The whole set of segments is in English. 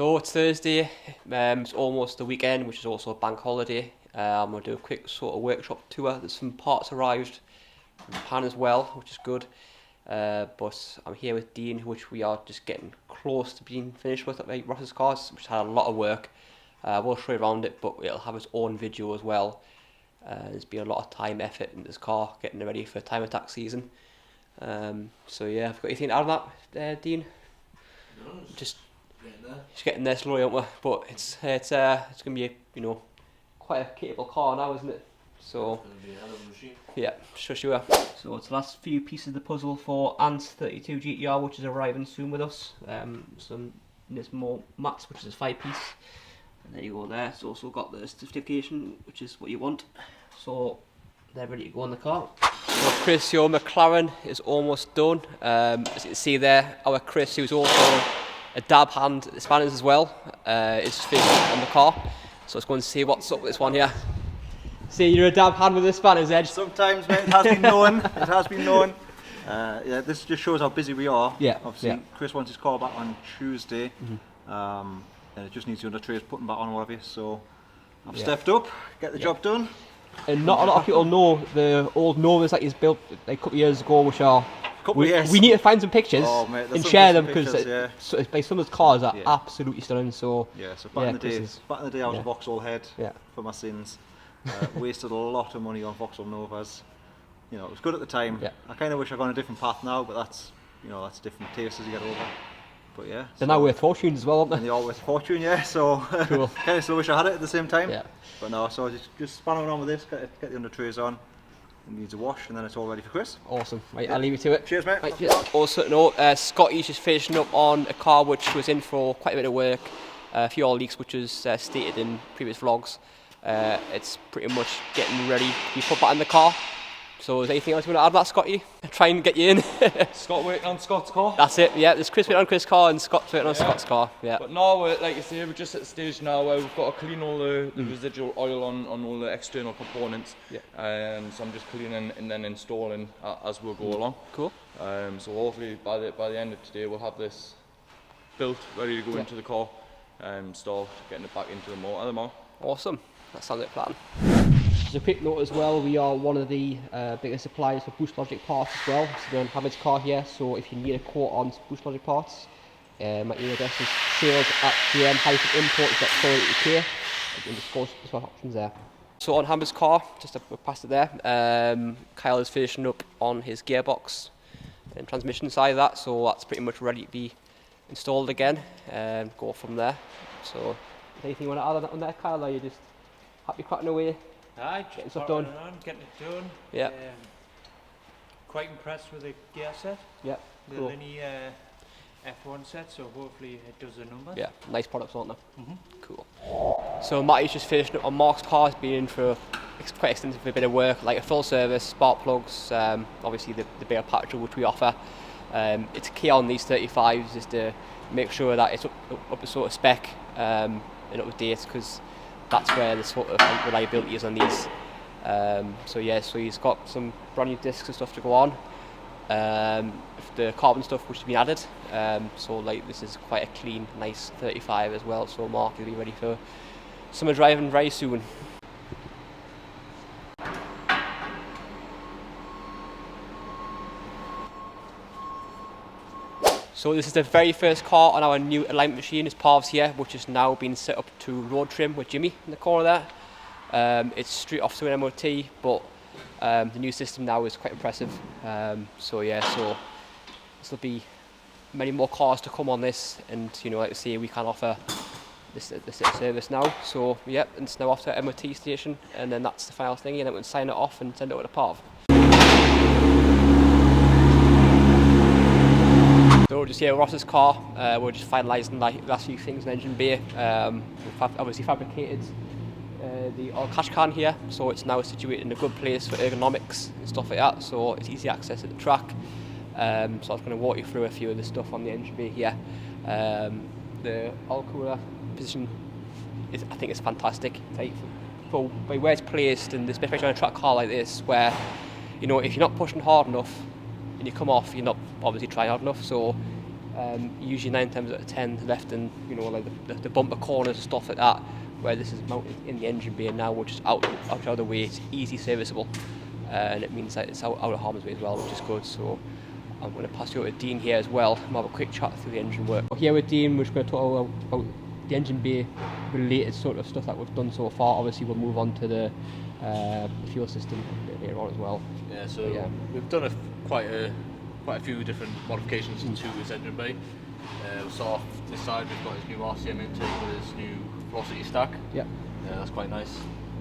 So it's Thursday, it's almost the weekend, which is also a bank holiday. I'm going to do a quick sort of workshop tour. There's some parts arrived from Japan as well, which is good. But I'm here with Dean, which we are just getting close to being finished with at Wrx's cars, which had a lot of work. We'll show you around it, but it'll have its own video as well. There's been a lot of time, effort in this car, getting it ready for time attack season. So yeah, I've got anything to add on that, Dean? No, Just getting getting there. there slowly, aren't we? But it's going to be quite a capable car now, isn't it? So It's going to be a hell of a machine. yeah, sure. So it's the last few pieces of the puzzle for Ant's 32 GTR, which is arriving soon with us. Some Nismo mats, which is a 5-piece. And there you go there. It's also got the certification, which is what you want. So they're ready to go on the car. So Chris, your McLaren is almost done. As you can see there, our Chris, who's also a dab hand at the spanners as well, is finished on the car. So let's go and see what's up with this one here. See, you're a dab hand with the spanners, Edge. Sometimes, mate, it has been known. It has been known. Yeah, this just shows how busy we are. Yeah. Obviously, yeah. Chris wants his car back on Tuesday. And it just needs the under trays putting back on, what have you. So I've stepped up, get the job done. And not a lot of people know the old Novas that he's built like a couple of years ago, which are. Years. We need to find some pictures and share them because some of his cars are absolutely stunning. So so back in the day, I was a Vauxhall head for my sins. Wasted a lot of money on Vauxhall Novas. You know, it was good at the time. I kind of wish I'd gone a different path now, but that's that's different tastes as you get older. But yeah, they're now worth fortunes as well, aren't they? And they are worth fortune, yeah. So cool. kind of still wish I had it at the same time. Yeah. But no, so just spanning on with this, get the under trays on. It needs a wash, and then it's all ready for Chris. Awesome. Right, I'll leave you to it. Cheers, mate. Right, cheers. Also, Scotty's just finishing up on a car which was in for quite a bit of work. A few oil leaks, which was stated in previous vlogs. It's pretty much getting ready to be put back in the car. So is there anything else you want to add to that, Scotty? Try and get you in. Scott working on Scott's car. That's it, yeah. There's Chris working on Chris' car and Scott's working on Scott's car. Yeah. But now, like you say, we're just at the stage now where we've got to clean all the residual oil on all the external components. Yeah. So I'm just cleaning and then installing as we'll go along. Cool. So hopefully by the end of today we'll have this built, ready to go into the car, start getting it back into the motor. Awesome. That sounds like a plan. As a quick note as well, we are one of the biggest suppliers for Boost Logic parts as well. So we're on Hamid's car here, so if you need a quote on Boost Logic parts, my email address is sales@gm-imports.co.uk. You can discuss options there. So on Hamid's car, just past it there, Kyle is finishing up on his gearbox and transmission side of that, so that's pretty much ready to be installed again and go from there. So anything you want to add on that, Kyle, or are you just happy cracking away? Aye, getting stuff done. Getting it done. Yeah. Quite impressed with the gear set. Yeah. The Cool. linear F1 set, so hopefully it does the numbers. Yeah, nice products, aren't they? Cool. So Matty's just finished up on Mark's car. He's been in for quite extensive bit of work, like a full service, spark plugs, obviously the bigger package which we offer. It's key on these 35s is to make sure that it's up to sort of spec and up to date, because that's where the sort of reliability is on these. So he's got some brand new discs and stuff to go on. The carbon stuff which has been added. So like this is quite a clean, nice 35 as well. So Mark will be ready for summer driving very soon. So this is the very first car on our new alignment machine. It's Parv's here, which has now been set up to road trim with Jimmy in the corner there. It's straight off to an MOT, but the new system now is quite impressive. So this will be many more cars to come on this, and like I say, we can offer this service now. So yeah, it's now off to an MOT station, and then that's the final thing, and then we'll sign it off and send it over to Parv. So we're just here at Ross's car. We're just finalising the last few things in engine bay. We've obviously fabricated the oil catch can here, so it's now situated in a good place for ergonomics and stuff like that, so it's easy access at the track. So I was going to walk you through a few of the stuff on the engine bay here. The oil cooler position I think it's fantastic. Like, for where it's placed, and especially on a track car like this, where if you're not pushing hard enough and you come off, you're not obviously trying hard enough. So Usually 9 times out of 10 left in, you know, like the bumper corners and stuff like that, where this is mounted in the engine bay now, which is out of the way. It's easy serviceable, and it means that it's out of harm's way as well, which is good. So I'm going to pass you over to Dean here as well and have a quick chat through the engine work. Here with Dean, we're just going to talk about the engine bay related sort of stuff that we've done so far. Obviously we'll move on to the fuel system a bit later on as well. Yeah, so we've done quite a few different modifications to his engine bay. We'll start off this side. We've got his new RCM intake with his new velocity stack. Yeah. That's quite nice.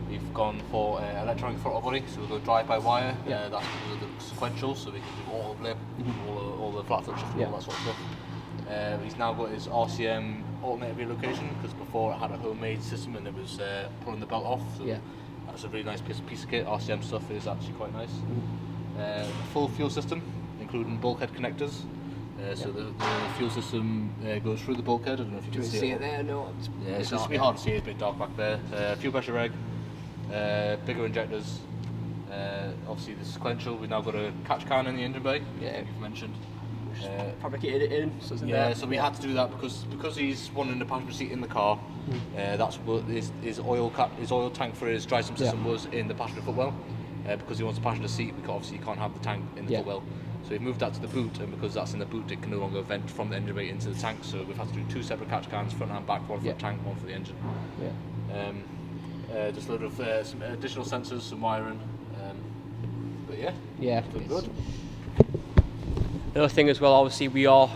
We've gone for electronic throttle body, so we'll go drive-by-wire. Yeah. That's because of the sequential, so we can do auto blip, all the flat foot shift, all that sort of stuff. He's now got his RCM alternator relocation, because before it had a homemade system and it was pulling the belt off. So that's a really nice piece of kit. RCM stuff is actually quite nice. Full fuel system, including bulkhead connectors. So the fuel system goes through the bulkhead. I don't know if you can see it there. No, it's just a bit hard to see. It's a bit dark back there. Fuel pressure reg, bigger injectors. Obviously the sequential. We've now got a catch can in the engine bay. Yeah, you've mentioned. Fabricated it in. So so we had to do that because he's wanting the passenger seat in the car. That's what his oil tank for his dry sump system was in the passenger footwell. Because he wants a passenger seat, obviously you can't have the tank in the footwell. So we've moved that to the boot, and because that's in the boot, it can no longer vent from the engine bay into the tank. So we've had to do 2 separate catch cans, front and back, one for the tank, one for the engine. Just a load of some additional sensors, some wiring. But it's good. Another thing as well, obviously we are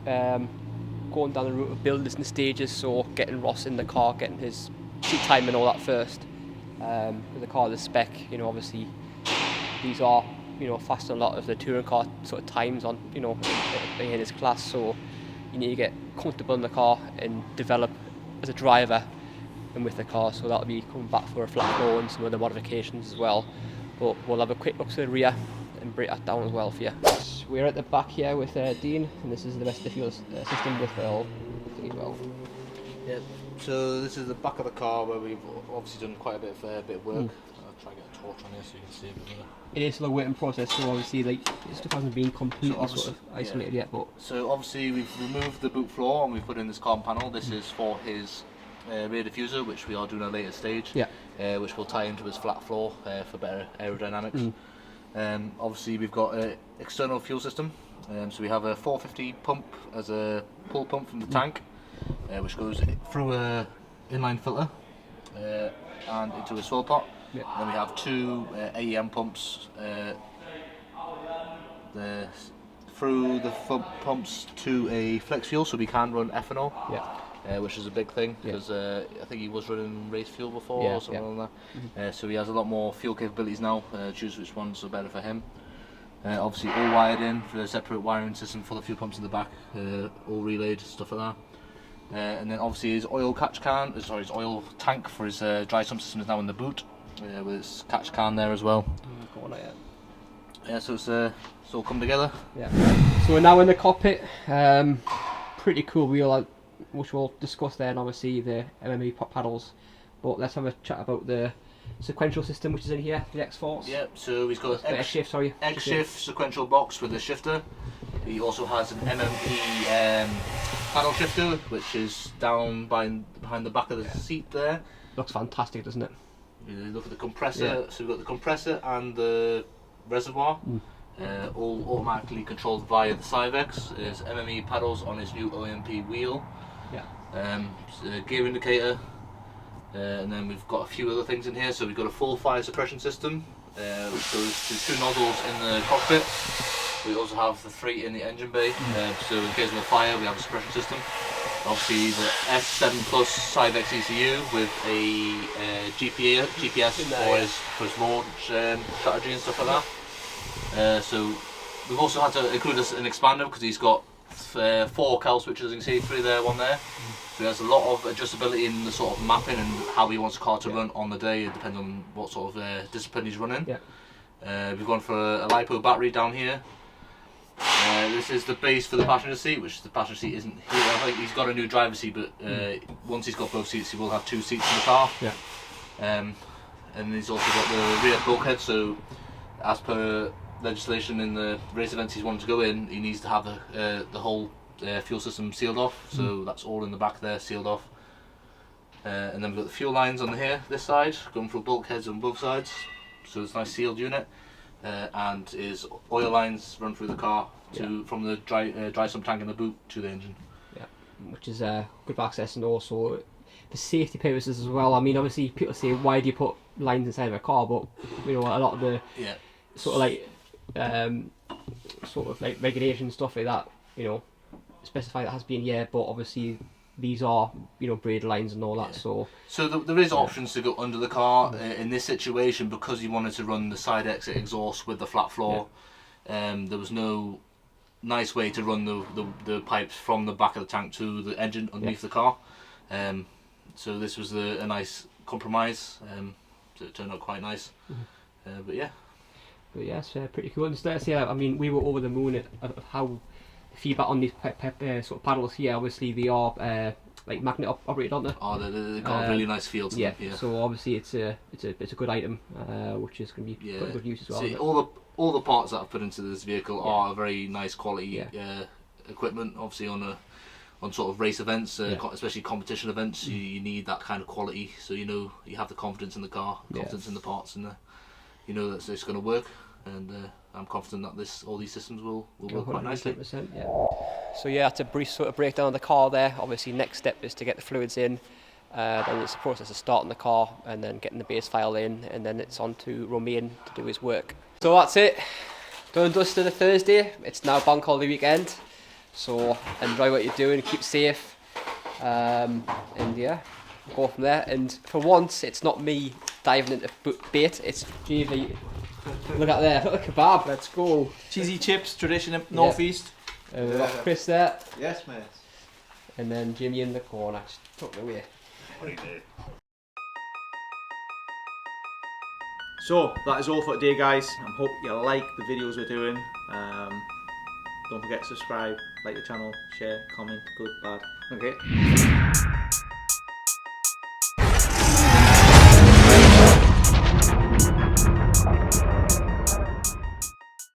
going down the route of building this in stages, so getting Ross in the car, getting his seat time and all that first. With the car, the spec, you know, obviously these are, you know, faster than a lot of the touring car sort of times on, you know, in his class. So you need to get comfortable in the car and develop as a driver and with the car. So that'll be coming back for a flat floor and some other modifications as well. But we'll have a quick look to the rear and break that down as well for you. We're at the back here with Dean, and this is the rest of the fuel system with Earl as well. Yeah. So this is the back of the car where we've obviously done quite a bit of work. I'll try and get a torch on here so you can see a bit more. It is still a work in process, so obviously like this stuff hasn't been completely sort of isolated yet. But so obviously we've removed the boot floor and we've put in this carbon panel. This is for his rear diffuser, which we are doing at a later stage. Which will tie into his flat floor for better aerodynamics. Obviously we've got an external fuel system. So we have a 450 pump as a pull pump from the tank. Which goes through a inline filter and into a swirl pot. Then we have 2 AEM pumps through the pumps to a flex fuel, so we can run ethanol, which is a big thing because I think he was running race fuel before or something like that. So he has a lot more fuel capabilities now. Choose which ones are better for him. Obviously all wired in for a separate wiring system for the fuel pumps in the back, all relayed, stuff like that. And then obviously his oil his oil tank for his dry sump system is now in the boot, with his catch can there as well. So it's all come together. So we're now in the cockpit. Pretty cool wheel, which we'll discuss then. Obviously the MME paddles, but let's have a chat about the sequential system which is in here, the X-Force. So he's got an X-shift sequential box with a shifter. He also has an MMP paddle shifter, which is down behind the back of the seat there. Looks fantastic, doesn't it? You look at the compressor. So we've got the compressor and the reservoir, all automatically controlled via the Cyvex. There's MME paddles on his new OMP wheel. Gear indicator. And then we've got a few other things in here. So we've got a full fire suppression system, which goes to 2 nozzles in the cockpit. We also have the 3 in the engine bay. So in case of a fire, we have a suppression system. Obviously the S7 Plus Cyvex ECU with a GPS for his launch strategy and stuff like that. So we've also had to include an expander because he's got 4 cal switches, you can see 3 there, 1 there. So he has a lot of adjustability in the sort of mapping and how he wants the car to run on the day. It depends on what sort of discipline he's running. We've gone for a LiPo battery down here. This is the base for the passenger seat, which the passenger seat isn't here. I think he's got a new driver's seat, but once he's got both seats, he will have 2 seats in the car. And he's also got the rear bulkhead, so as per legislation in the race events he's wanted to go in, he needs to have the whole fuel system sealed off, so that's all in the back there, sealed off. And then we've got the fuel lines on here, this side, going through bulkheads on both sides, so it's a nice sealed unit. And is oil lines run through the car from the dry sump tank in the boot to the engine. Yeah, which is good access, and also for safety purposes as well. I mean, obviously people say, why do you put lines inside of a car? But you know, a lot of the sort of like regulation stuff like that, you know, specify that has been but obviously these are, you know, braided lines and all that. So there is options to go under the car in this situation, because you wanted to run the side exit exhaust with the flat floor. There was no nice way to run the pipes from the back of the tank to the engine underneath the car. So this was a nice compromise. So it turned out quite nice. But yeah, it's pretty cool. And I mean, we were over the moon of how feedback on these sort of paddles here. Obviously they are like magnet operated, aren't they? Oh, they've got a really nice feel to them. Yeah. So obviously it's a good item, which is going to be quite good use as well. See, all the parts that I've put into this vehicle are a very nice quality equipment. Obviously on sort of race events, especially competition events, you need that kind of quality. So you know you have the confidence in the car, confidence in the parts, and you know that it's going to work. And I'm confident that all these systems will work quite nicely. So that's a brief sort of breakdown of the car there. Obviously next step is to get the fluids in, then it's a process of starting the car and then getting the base file in, and then it's on to Romain to do his work. So that's it, done and dusted a Thursday. It's now bank holiday weekend, so enjoy what you're doing, keep safe, and go from there. And for once it's not me diving into bait, it's JV. Look at there, look at the kebab. Let's go. Cheesy chips, tradition northeast. We've got Chris there. Yes, mate. And then Jimmy in the corner, just tucked away. So that is all for today, guys. I hope you like the videos we're doing. Don't forget to subscribe, like the channel, share, comment, good, bad. Okay.